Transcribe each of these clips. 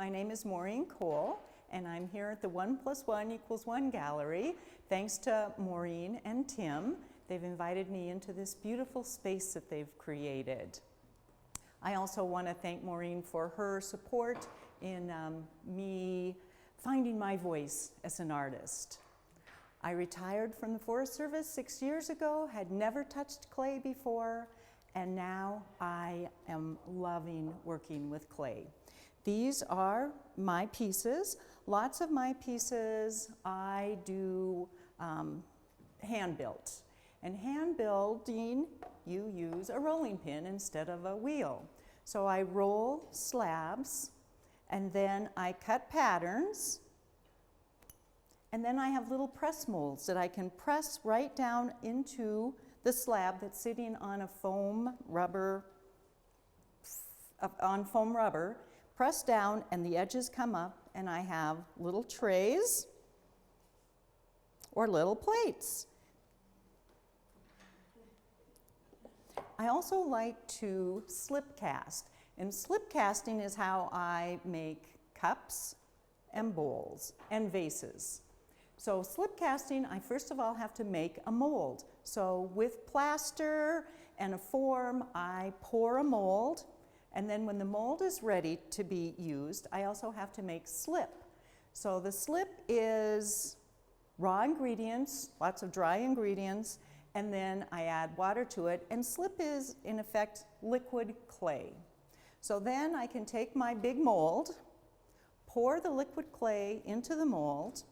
My name is Maureen Cole, and I'm here at the 1+1=1 gallery. Thanks to Maureen and Tim, they've invited me into this beautiful space that they've created. I also want to thank Maureen for her support in me finding my voice as an artist. I retired from the Forest Service 6 years ago, had never touched clay before, and now I am loving working with clay. These are my pieces. Lots of my pieces I do hand built. And hand building, you use a rolling pin instead of a wheel. So I roll slabs, and then I cut patterns, and then I have little press molds that I can press right down into the slab that's sitting on a foam rubber, press down, and the edges come up, and I have little trays or little plates. I also like to slip cast, and slip casting is how I make cups and bowls and vases. So slip casting, I first of all have to make a mold. So with plaster and a form, I pour a mold, and then when the mold is ready to be used, I also have to make slip. So the slip is raw ingredients, lots of dry ingredients, and then I add water to it, and slip is, in effect, liquid clay. So then I can take my big mold, pour the liquid clay into the mold,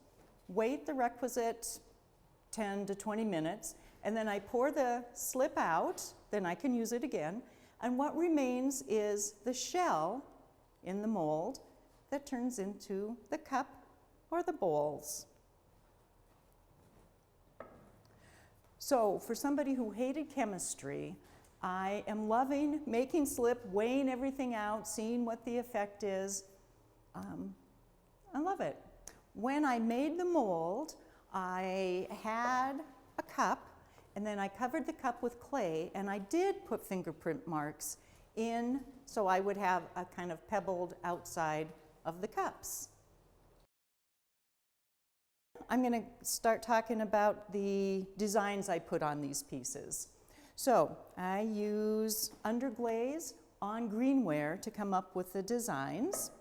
wait the requisite 10 to 20 minutes, and then I pour the slip out, then I can use it again, and what remains is the shell in the mold that turns into the cup or the bowls. So for somebody who hated chemistry, I am loving making slip, weighing everything out, seeing what the effect is. I love it. When I made the mold, I had a cup, and then I covered the cup with clay, and I did put fingerprint marks in so I would have a kind of pebbled outside of the cups. I'm going to start talking about the designs I put on these pieces. So I use underglaze on greenware to come up with the designs.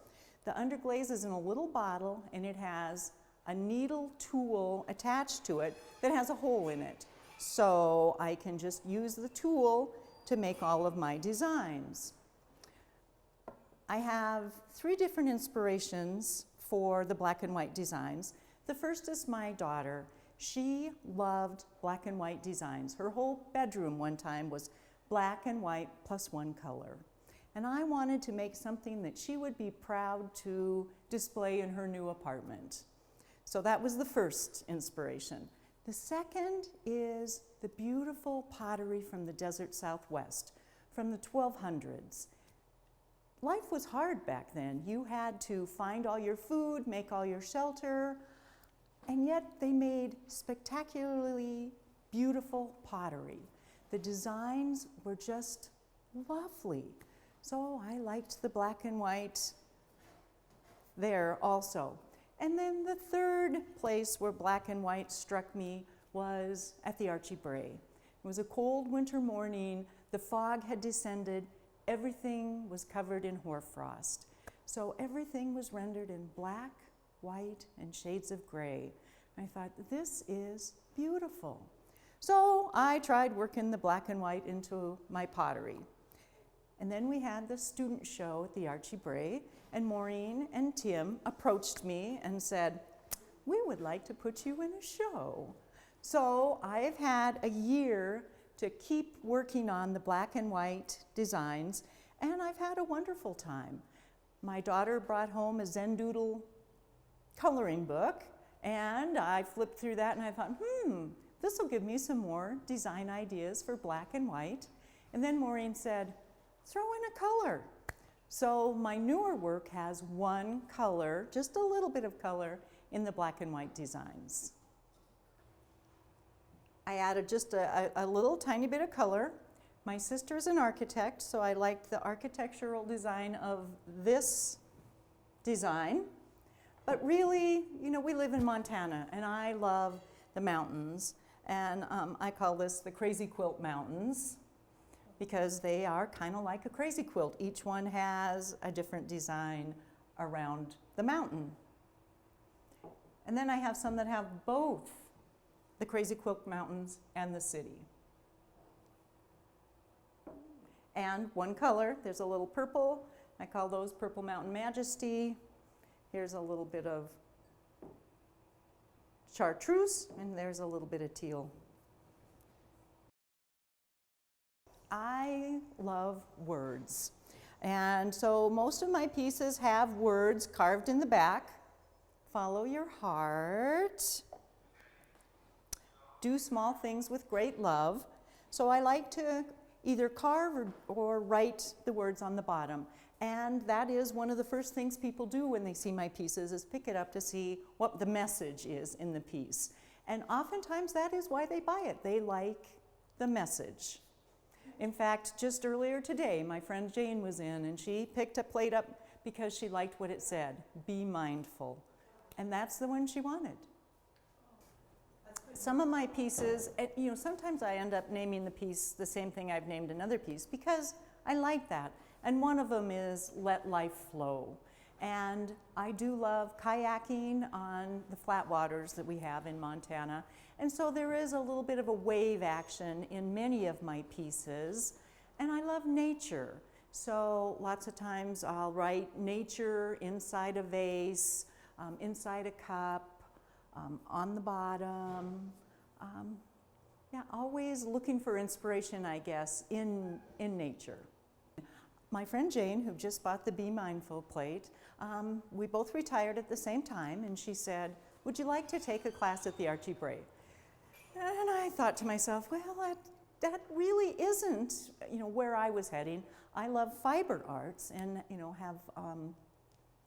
The underglaze is in a little bottle, and it has a needle tool attached to it that has a hole in it. So I can just use the tool to make all of my designs. I have 3 different inspirations for the black and white designs. The first is my daughter. She loved black and white designs. Her whole bedroom one time was black and white plus 1 color. And I wanted to make something that she would be proud to display in her new apartment. So that was the first inspiration. The second is the beautiful pottery from the desert Southwest, from the 1200s. Life was hard back then. You had to find all your food, make all your shelter, and yet they made spectacularly beautiful pottery. The designs were just lovely. So I liked the black and white there also. And then the third place where black and white struck me was at the Archie Bray. It was a cold winter morning, the fog had descended, everything was covered in hoarfrost. So everything was rendered in black, white, and shades of gray. I thought, this is beautiful. So I tried working the black and white into my pottery. And then we had the student show at the Archie Bray, and Maureen and Tim approached me and said, we would like to put you in a show. So I've had a year to keep working on the black and white designs, and I've had a wonderful time. My daughter brought home a Zendoodle coloring book, and I flipped through that and I thought, this will give me some more design ideas for black and white. And then Maureen said, throw in a color. So my newer work has 1 color, just a little bit of color, in the black and white designs. I added just a little tiny bit of color. My sister's an architect, so I liked the architectural design of this design. But really, you know, we live in Montana, and I love the mountains. And I call this the Crazy Quilt Mountains, because they are kind of like a crazy quilt. Each one has a different design around the mountain. And then I have some that have both the Crazy Quilt Mountains and the city. And one color, there's a little purple. I call those Purple Mountain Majesty. Here's a little bit of chartreuse, and there's a little bit of teal. I love words. And so most of my pieces have words carved in the back. Follow your heart. Do small things with great love. So I like to either carve or write the words on the bottom. And that is one of the first things people do when they see my pieces, is pick it up to see what the message is in the piece. And oftentimes that is why they buy it. They like the message. In fact, just earlier today, my friend Jane was in, and she picked a plate up because she liked what it said, "Be mindful." And that's the one she wanted. Some of my pieces, you know, sometimes I end up naming the piece the same thing I've named another piece because I like that. And one of them is Let Life Flow. And I do love kayaking on the flat waters that we have in Montana. And so there is a little bit of a wave action in many of my pieces. And I love nature. So lots of times I'll write nature inside a vase, inside a cup, on the bottom. Yeah, always looking for inspiration, I guess, in nature. My friend Jane, who just bought the Be Mindful plate, we both retired at the same time, and she said, "Would you like to take a class at the Archie Bray?" And I thought to myself, well, that really isn't, you know, where I was heading. I love fiber arts, and you know,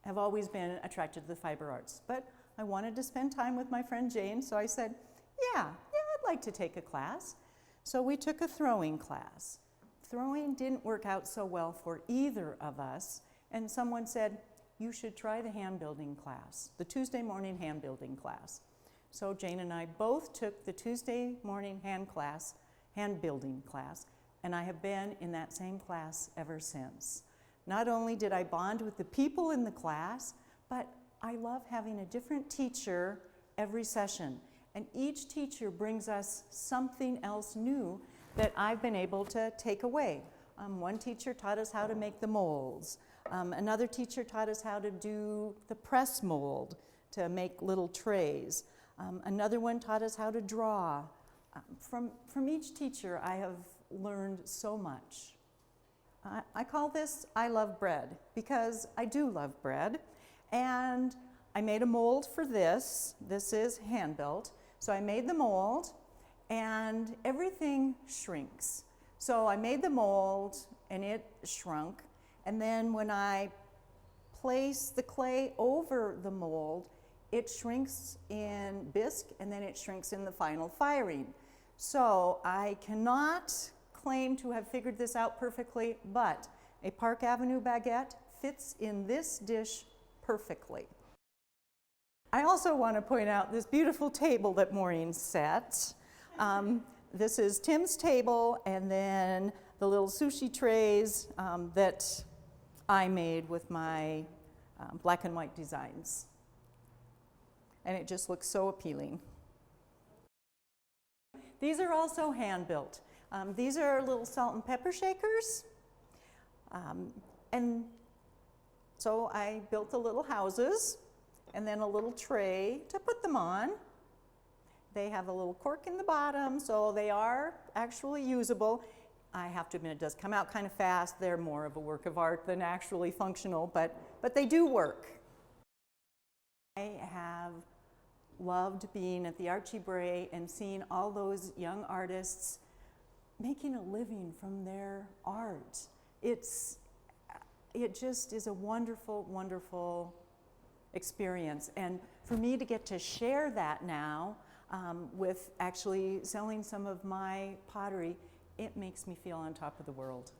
have always been attracted to the fiber arts. But I wanted to spend time with my friend Jane, so I said, yeah, I'd like to take a class. So we took a throwing class. Throwing didn't work out so well for either of us, and someone said, you should try the hand building class, the Tuesday morning hand building class. So Jane and I both took the Tuesday morning hand building class, and I have been in that same class ever since. Not only did I bond with the people in the class, but I love having a different teacher every session. And each teacher brings us something else new that I've been able to take away. One teacher taught us how to make the molds. Another teacher taught us how to do the press mold to make little trays. Another one taught us how to draw. From each teacher, I have learned so much. I call this I Love Bread, because I do love bread. And I made a mold for this. This is hand-built. So I made the mold, and everything shrinks. So I made the mold, and it shrunk. And then when I place the clay over the mold, it shrinks in bisque, and then it shrinks in the final firing. So I cannot claim to have figured this out perfectly, but a Park Avenue baguette fits in this dish perfectly. I also want to point out this beautiful table that Maureen set. This is Tim's table, and then the little sushi trays that I made with my black and white designs. And it just looks so appealing. These are also hand-built. These are little salt and pepper shakers. And so I built the little houses and then a little tray to put them on. They have a little cork in the bottom, so they are actually usable. I have to admit, it does come out kind of fast. They're more of a work of art than actually functional, but they do work. I have loved being at the Archie Bray and seeing all those young artists making a living from their art. It just is a wonderful, wonderful experience. And for me to get to share that now with actually selling some of my pottery, it makes me feel on top of the world.